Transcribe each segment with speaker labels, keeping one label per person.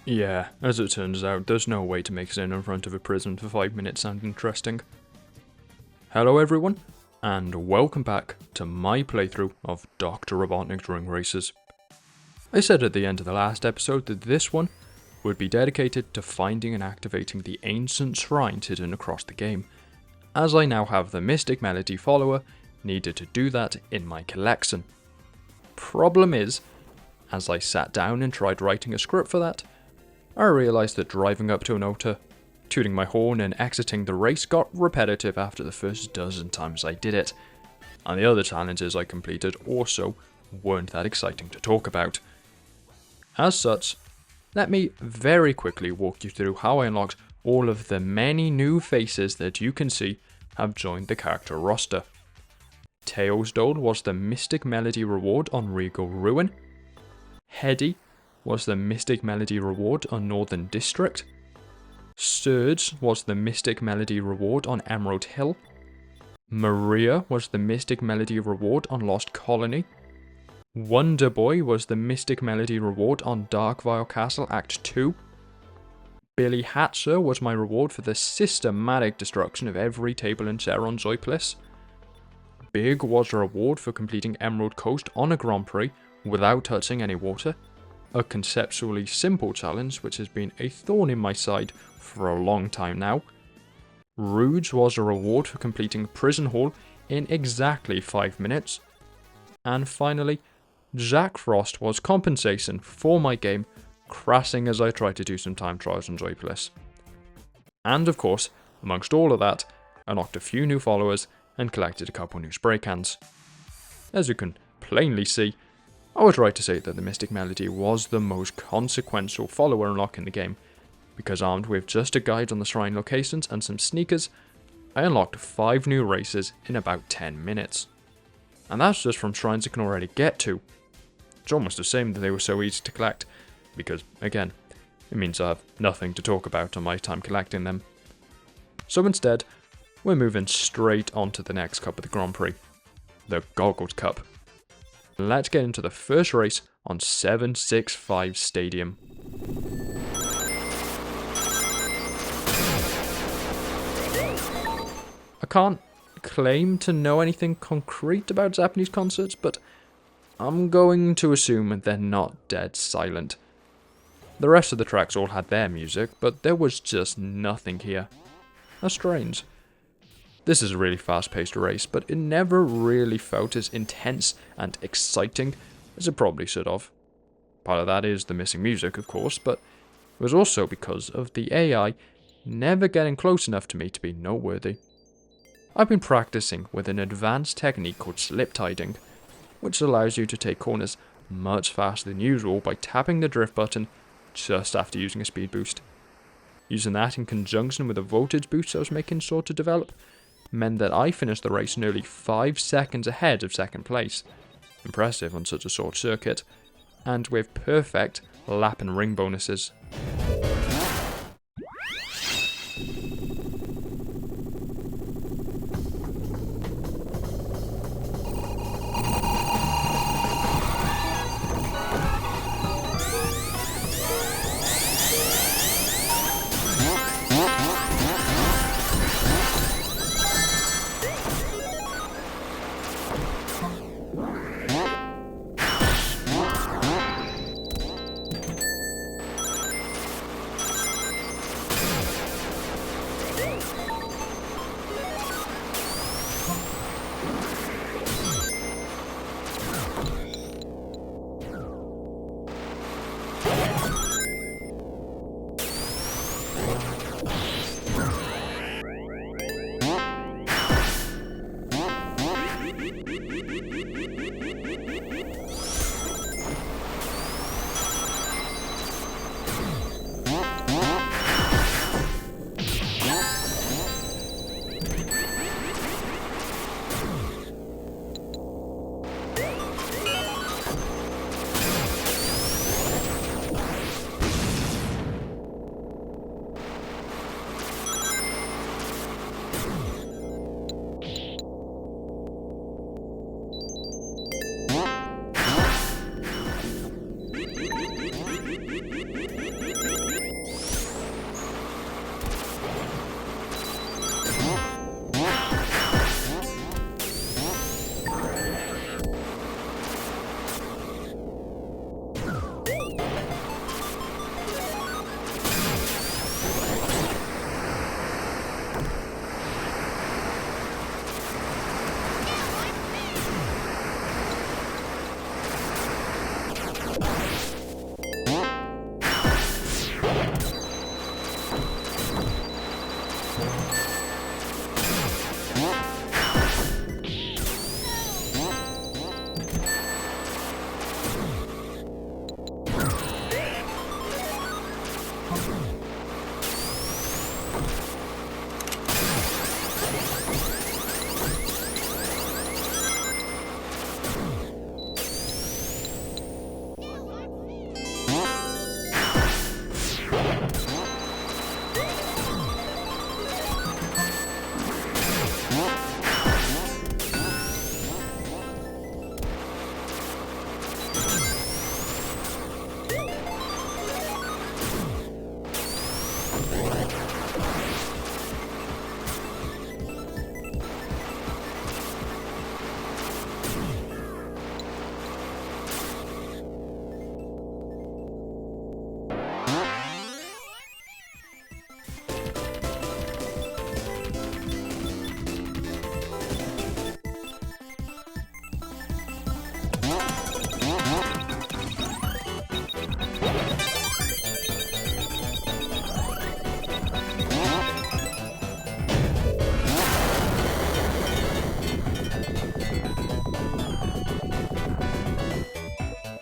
Speaker 1: Yeah, as it turns out, there's no way to make sin in front of a prison for 5 minutes sound interesting. Hello everyone, and welcome back to my playthrough of Dr. Robotnik during races. I said at the end of the last episode that this one would be dedicated to finding and activating the ancient shrines hidden across the game, as I now have the Mystic Melody follower needed to do that in my collection. Problem is, as I sat down and tried writing a script for that, I realised that driving up to an altar, tooting my horn and exiting the race got repetitive after the first dozen times I did it, and the other challenges I completed also weren't that exciting to talk about. As such, let me very quickly walk you through how I unlocked all of the many new faces that you can see have joined the character roster. Tails Dole was the Mystic Melody reward on Regal Ruin. Heady was the Mystic Melody reward on Northern District. Surge was the Mystic Melody reward on Emerald Hill. Maria was the Mystic Melody reward on Lost Colony. Wonder Boy was the Mystic Melody reward on Darkvile Castle Act 2. Billy Hatcher was my reward for the systematic destruction of every table and chair on Joypolis. Big was a reward for completing Emerald Coast on a Grand Prix without touching any water. A conceptually simple challenge which has been a thorn in my side for a long time now. Rouge was a reward for completing Prison Hall in exactly 5 minutes. And finally, Jack Frost was compensation for my game crashing as I tried to do some time trials on Joypolis. And of course, amongst all of that, I unlocked a few new followers and collected a couple new spray cans. As you can plainly see, I was right to say that the Mystic Melody was the most consequential follower unlock in the game, because armed with just a guide on the shrine locations and some sneakers, I unlocked 5 new races in about 10 minutes. And that's just from shrines I can already get to. It's almost a shame that they were so easy to collect, because, again, it means I have nothing to talk about on my time collecting them. So instead, we're moving straight on to the next cup of the Grand Prix, the Goggles Cup. Let's get into the first race on 765 Stadium. I can't claim to know anything concrete about Japanese concerts, but I'm going to assume they're not dead silent. The rest of the tracks all had their music, but there was just nothing here. How strange. This is a really fast-paced race, but it never really felt as intense and exciting as it probably should have. Part of that is the missing music, of course, but it was also because of the AI never getting close enough to me to be noteworthy. I've been practicing with an advanced technique called slip tiding, which allows you to take corners much faster than usual by tapping the drift button just after using a speed boost. Using that in conjunction with a voltage boost I was making sure to develop meant that I finished the race nearly 5 seconds ahead of second place. Impressive on such a short circuit, and with perfect lap and ring bonuses.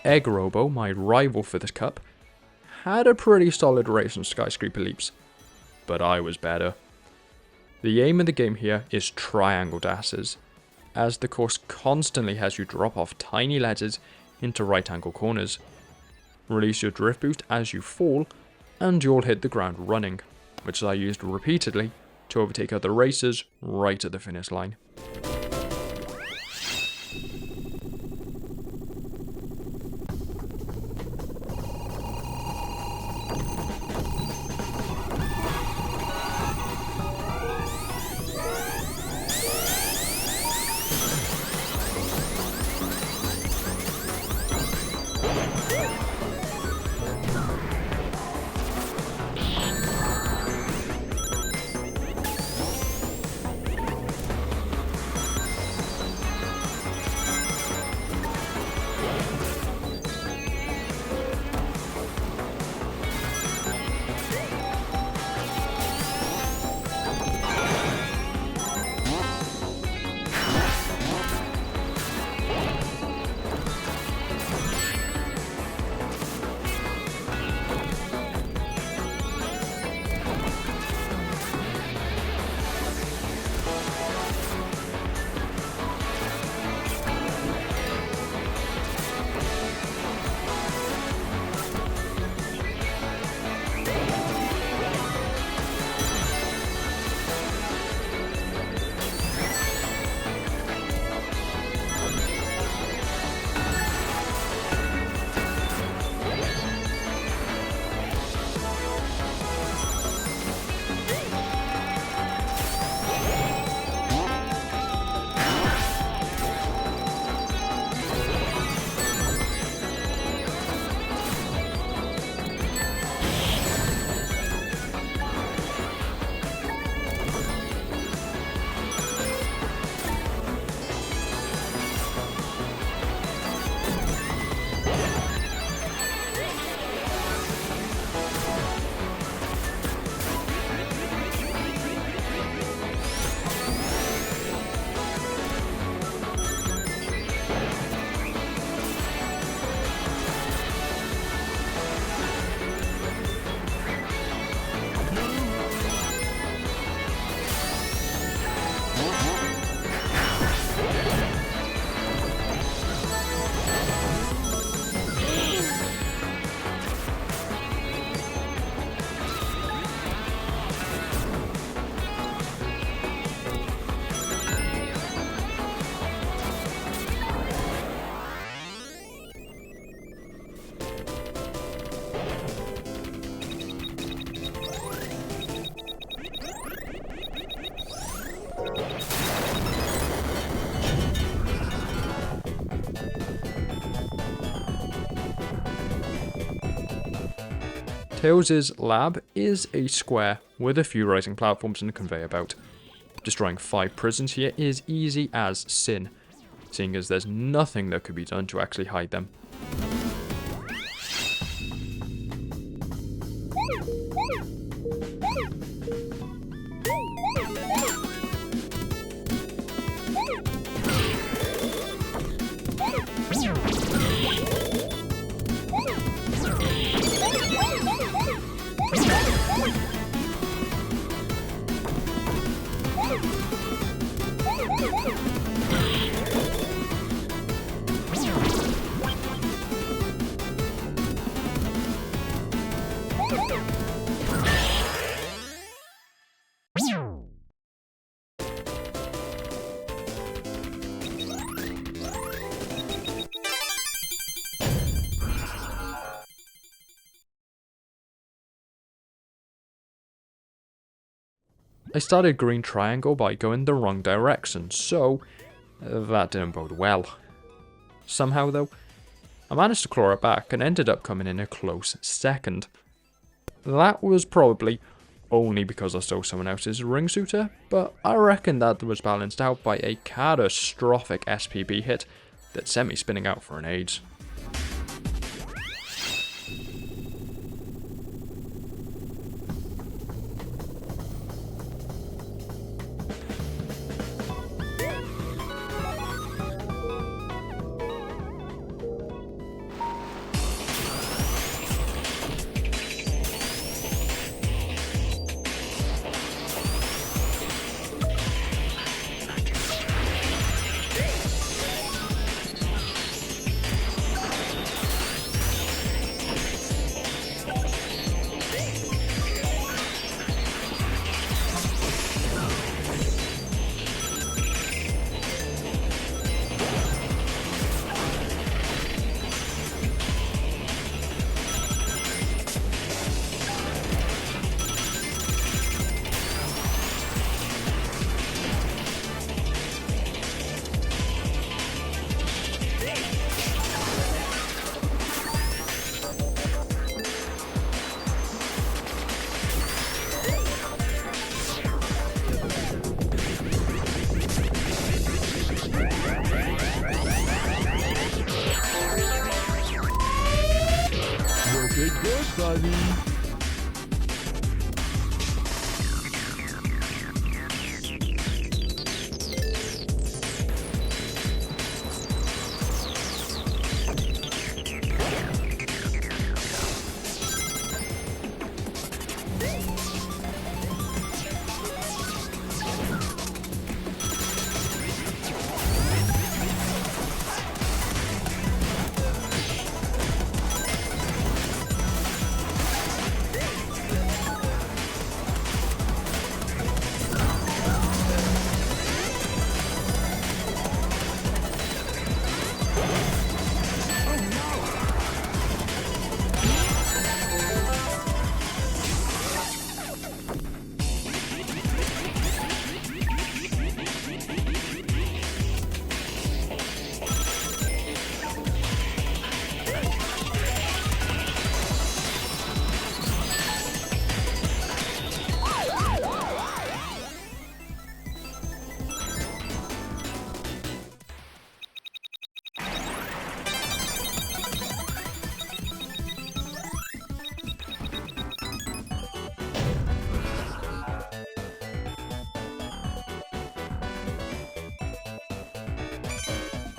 Speaker 1: Egg Robo, my rival for this cup, had a pretty solid race on Skyscraper Leaps, but I was better. The aim of the game here is triangle dashes, as the course constantly has you drop off tiny ledges into right angle corners. Release your drift boost as you fall, and you'll hit the ground running, which I used repeatedly to overtake other racers right at the finish line. Tails' lab is a square with a few rising platforms and a conveyor belt. Destroying 5 prisons here is easy as sin, seeing as there's nothing that could be done to actually hide them. I started Green Triangle by going the wrong direction, so that didn't bode well. Somehow though, I managed to claw it back and ended up coming in a close second. That was probably only because I stole someone else's ring suitor, but I reckon that was balanced out by a catastrophic SPB hit that sent me spinning out for an age. buddy.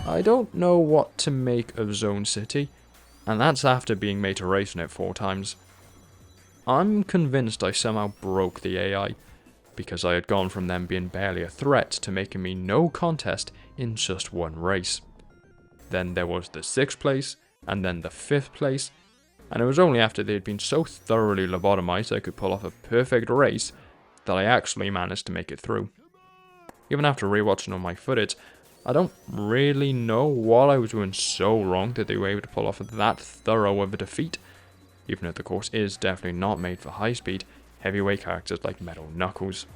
Speaker 1: I don't know what to make of Zone City, and that's after being made to race in it 4 times. I'm convinced I somehow broke the AI, because I had gone from them being barely a threat to making me no contest in just 1 race. Then there was the 6th place, and then the 5th place, and it was only after they had been so thoroughly lobotomized I could pull off a perfect race that I actually managed to make it through. Even after rewatching all my footage, I don't really know what I was doing so wrong that they were able to pull off that thorough of a defeat, even if the course is definitely not made for high-speed, heavyweight characters like Metal Knuckles.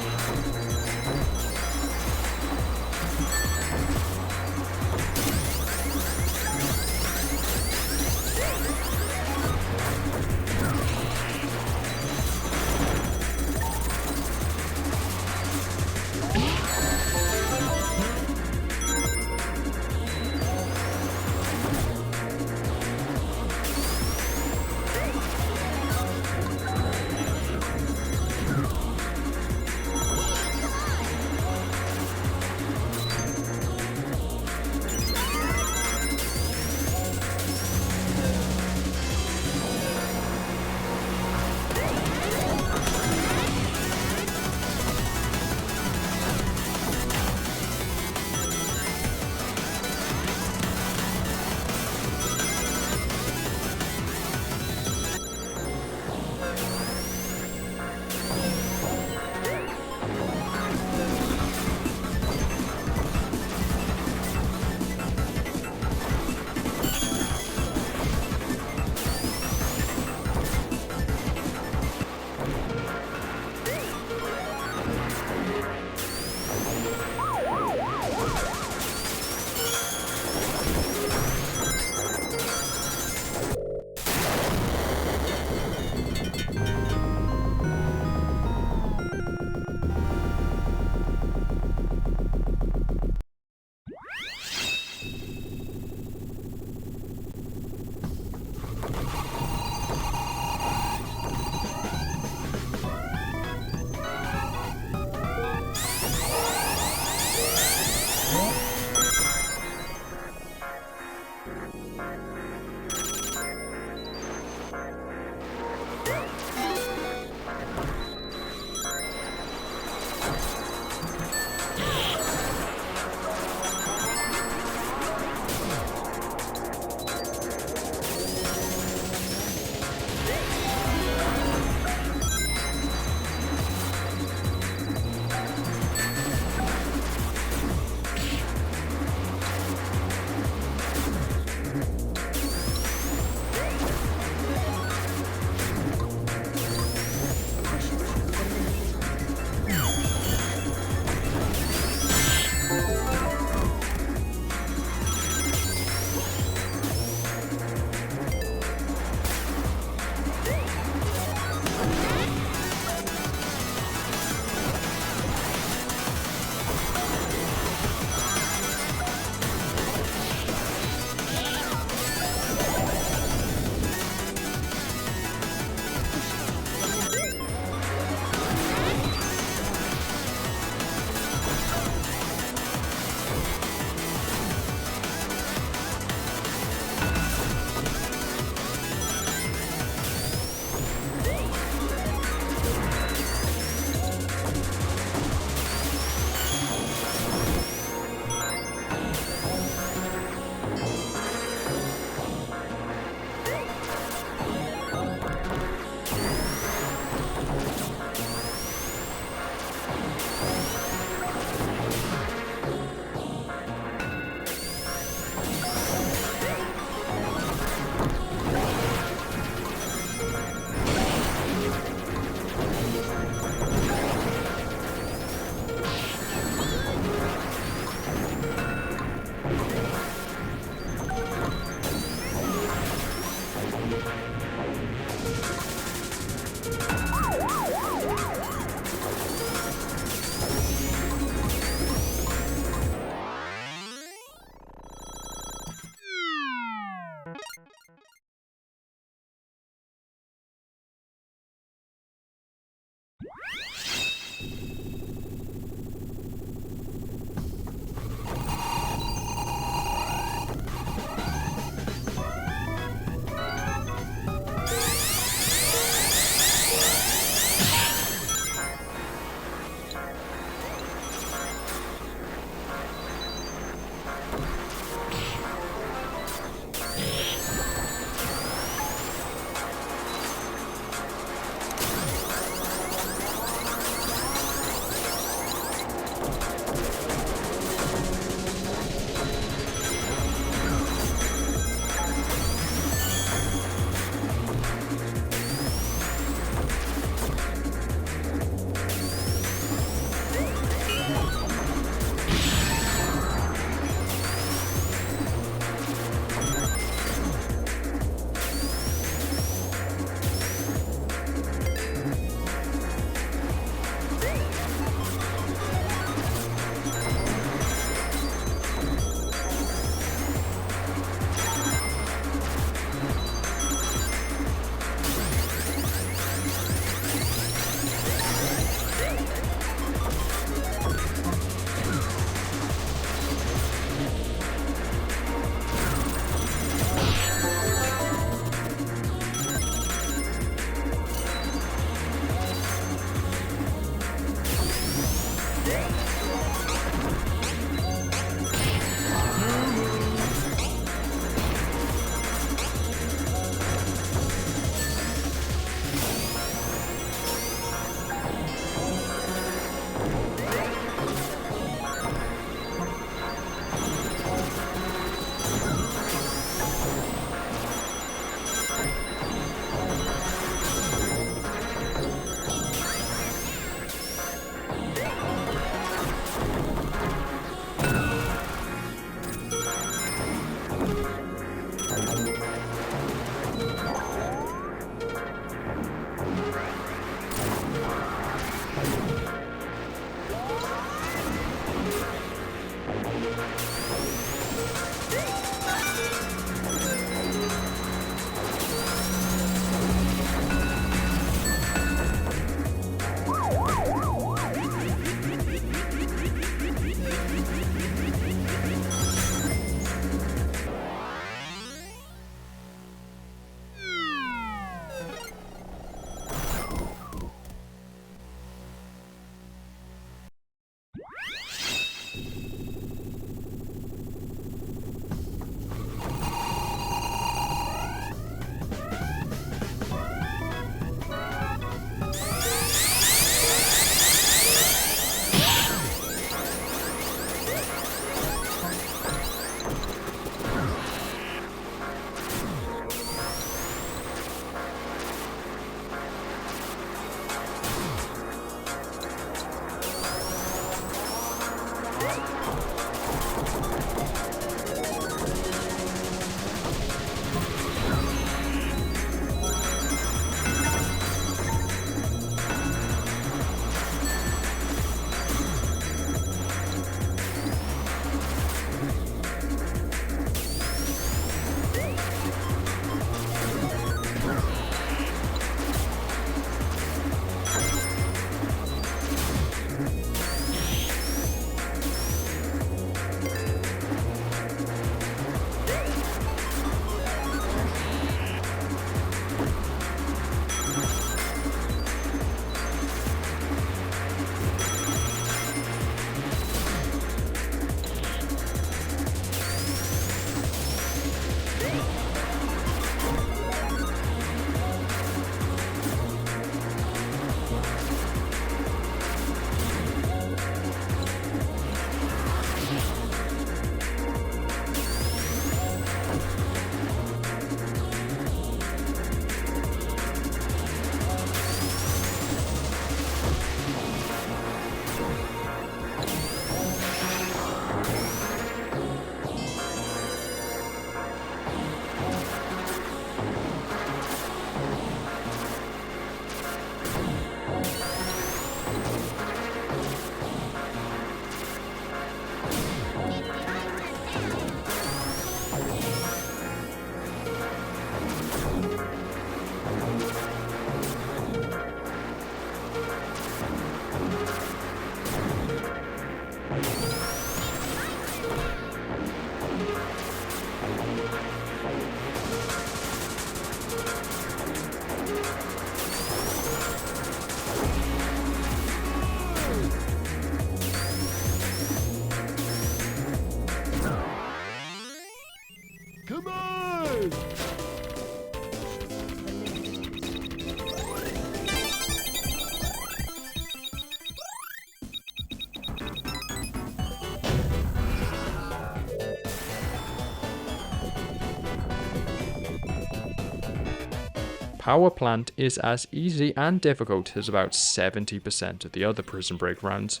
Speaker 1: Power Plant is as easy and difficult as about 70% of the other Prison Break rounds.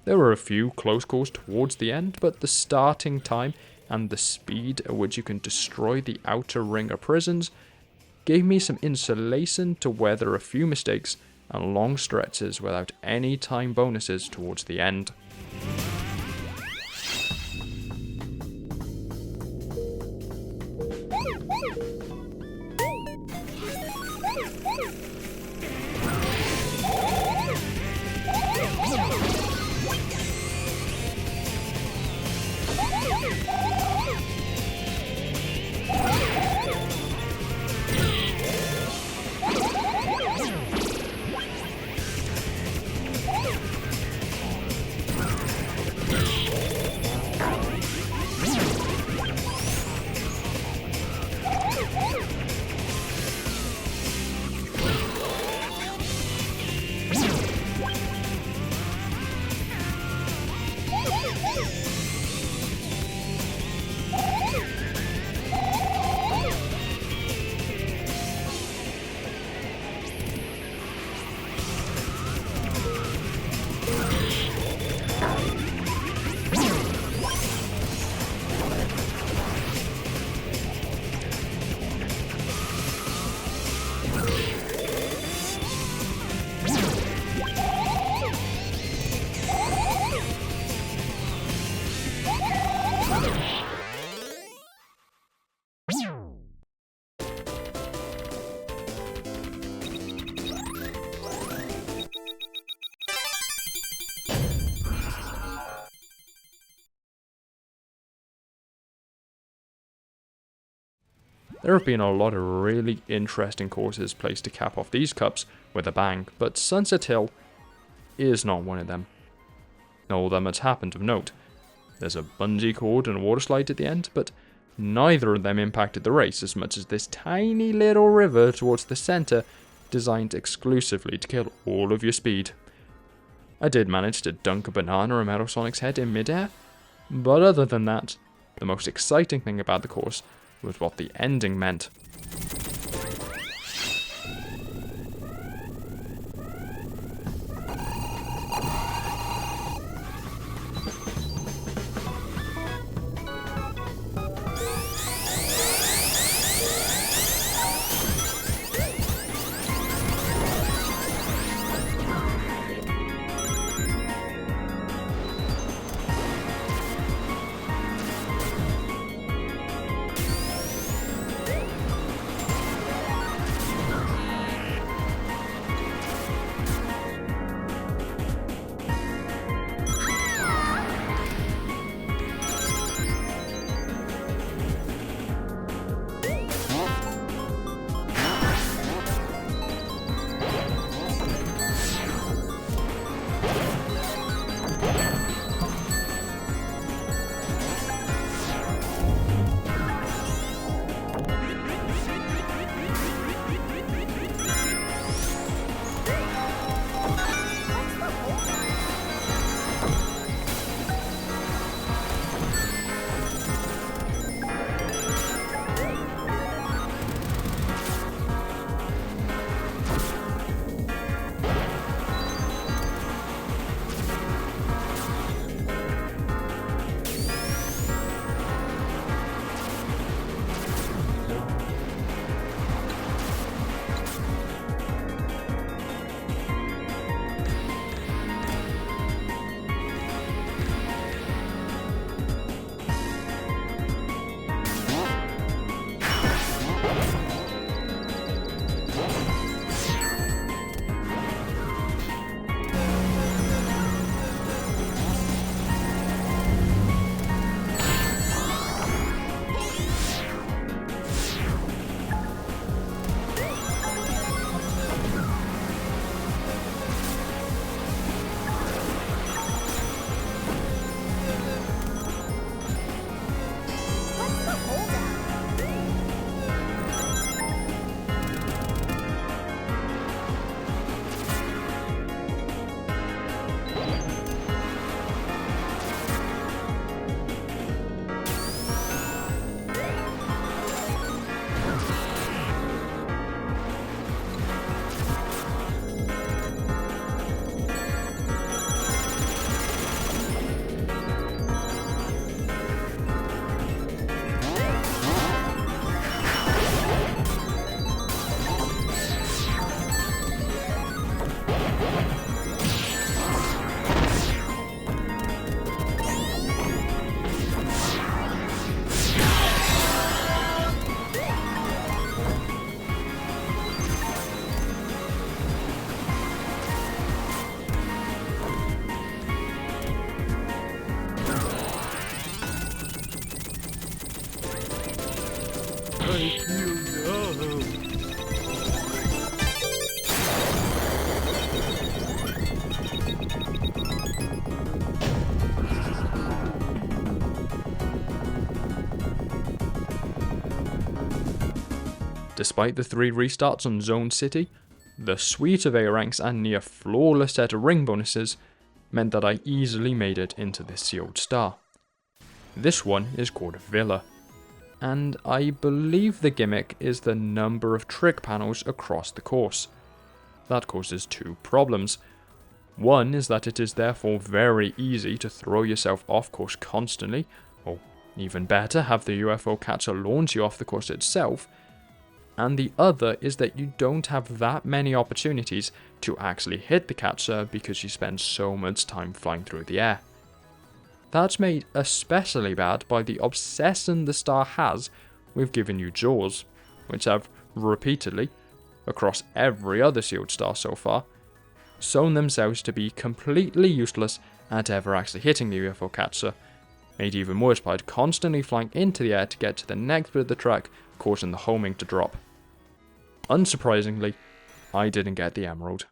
Speaker 1: There were a few close calls towards the end, but the starting time and the speed at which you can destroy the outer ring of prisons gave me some insulation to weather a few mistakes and long stretches without any time bonuses towards the end. There have been a lot of really interesting courses placed to cap off these cups with a bang, but Sunset Hill is not one of them. All that much happened of note. There's a bungee cord and a water slide at the end, but neither of them impacted the race as much as this tiny little river towards the centre designed exclusively to kill all of your speed. I did manage to dunk a banana on Metal Sonic's head in midair, but other than that, the most exciting thing about the course was what the ending meant. I feel numb. Despite the 3 restarts on Zone City, the suite of A ranks and near flawless set of ring bonuses meant that I easily made it into this sealed star. This one is called Villa, and I believe the gimmick is the number of trick panels across the course. That causes 2 problems. One is that it is therefore very easy to throw yourself off course constantly, or even better, have the UFO catcher launch you off the course itself. And the other is that you don't have that many opportunities to actually hit the catcher because you spend so much time flying through the air. That's made especially bad by the obsession the star has with giving you jaws, which have repeatedly, across every other sealed star so far, shown themselves to be completely useless at ever actually hitting the UFO catcher, made even worse by it constantly flying into the air to get to the next bit of the track, causing the homing to drop. Unsurprisingly, I didn't get the emerald.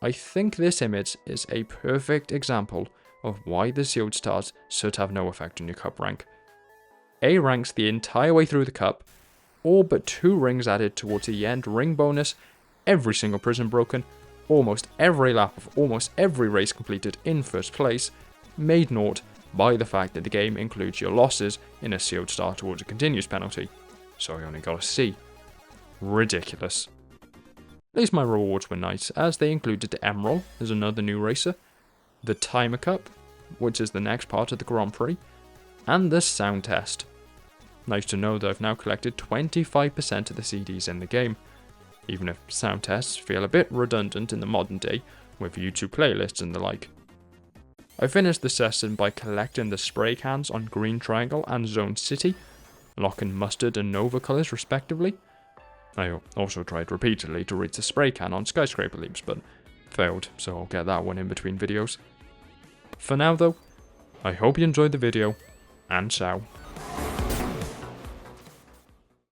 Speaker 1: I think this image is a perfect example of why the sealed stars should have no effect on your cup rank. A ranks the entire way through the cup, all but 2 rings added towards the end ring bonus, every single prison broken, almost every lap of almost every race completed in first place, made naught by the fact that the game includes your losses in a sealed star towards a continuous penalty. So I only got a C. Ridiculous. At least my rewards were nice, as they included the Emerald as another new racer, the Timer Cup, which is the next part of the Grand Prix, and the Sound Test. Nice to know that I've now collected 25% of the CDs in the game, even if sound tests feel a bit redundant in the modern day with YouTube playlists and the like. I finished the session by collecting the spray cans on Green Triangle and Zone City, locking Mustard and Nova colours respectively. I also tried repeatedly to reach the spray can on Skyscraper Leaps, but failed, so I'll get that one in between videos. For now though, I hope you enjoyed the video, and ciao.